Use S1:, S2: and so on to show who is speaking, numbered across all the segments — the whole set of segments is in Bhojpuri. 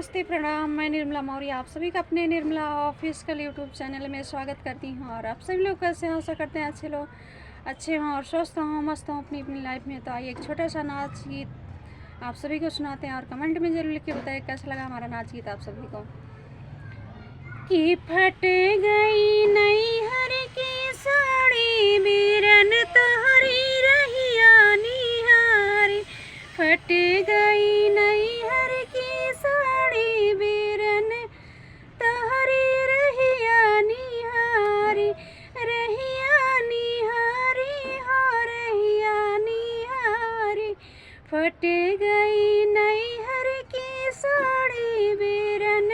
S1: नमस्ते प्रणाम। मैं निर्मला मौर्य आप सभी का अपने निर्मला ऑफिशियल यूट्यूब चैनल में स्वागत करती हूं। और आप सभी लोग कैसे हैं? आशा करते हैं अच्छे लोग अच्छे हों और स्वस्थ हों, मस्त हों अपनी अपनी लाइफ में। तो आइए एक छोटा सा नाच गीत आप सभी को सुनाते हैं और कमेंट में जरूर लिख के बताइए कैसा लगा हमारा नाच गीत आप सभी को। कि फट गई नैहर की साड़ी बीरन तोहरी रहिया निहारी, फट गई नैहर की साड़ी बीरन तोहरी रहिया निहारी, रहिया निहारी हो रहिया निहारी, फट गई नैहर की साड़ी बीरन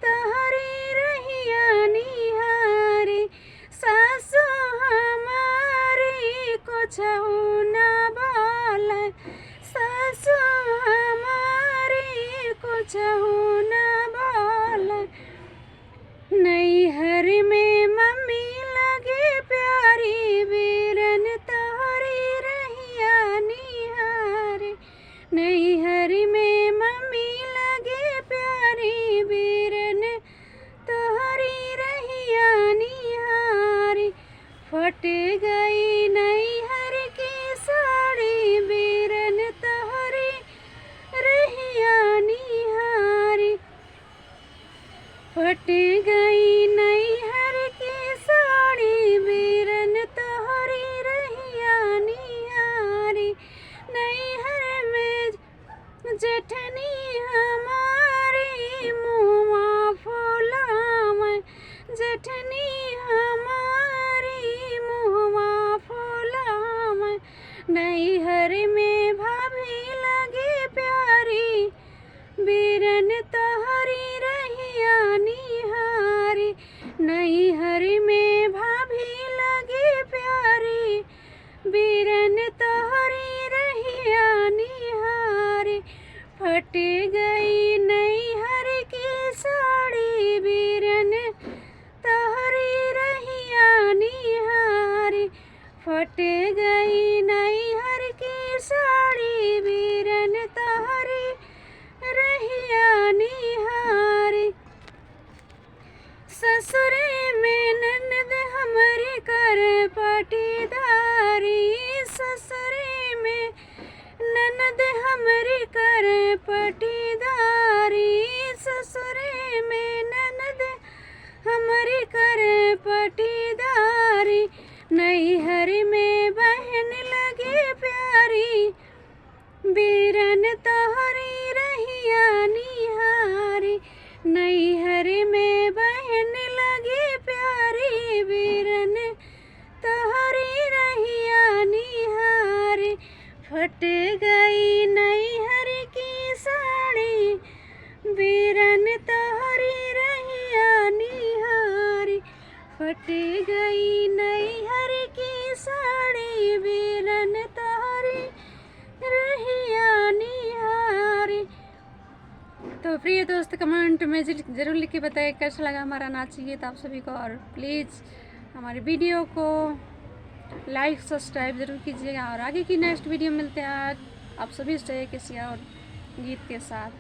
S1: तोहरी रहिया निहारी। सासु हमारी कुछ न बोले, सासु हमारी कुछ न बोले, नैहर में मम्मी लगे प्यारी बीरन तोहरी रहिया निहारी, नैहर में मम्मी लगे प्यारी बीरन तोहरी रहिया निहारी, फट गई नैहर की साड़ी बीरन तोहरी रहिया निहारी, फट गई नैहर की साड़ी बीरन तोहरी रहिया निहारी। नैहर में जेठनी हमारी मुँहवा फुलावे, जेठनी हमारी मुँहवा फुलावे, नैहर में भाभी लगे प्यारी बीरन तोहरी रहिया निहारी, नैहर में भाभी लगे प्यारी बीरन तोहरी रहिया निहारी, फट गई नैहर की साड़ी बीरन तोहरी रहिया निहारी, फट गई नैहर की साड़ी बीरन तोहरी रहिया निहारी। ससुरे में ननद हमरे कर पटीदारी, ससुरे में ननद हमरे कर पटीदारी, ससुरे में ननद हमरे कर पटीदारी, नैहर में बहन लगे प्यारी बीरन तोहरी रहिया निहारी, नैहर में बहन लगे प्यारी बीरन तोहरी रहिया निहारी, फट गई नैहर की साड़ी बीरन तोहरी रहिया निहारी, फट गई नैहर की साड़ी बीरन तोहरी रहिया निहारी। तो प्रिय दोस्त कमेंट में ज़रूर लिख के बताइए कैसा लगा हमारा नाच गीत आप सभी को। और प्लीज़ हमारी वीडियो को लाइक सब्सक्राइब ज़रूर कीजिएगा। और आगे की नेक्स्ट वीडियो मिलते हैं आप सभी से किसी और गीत के साथ।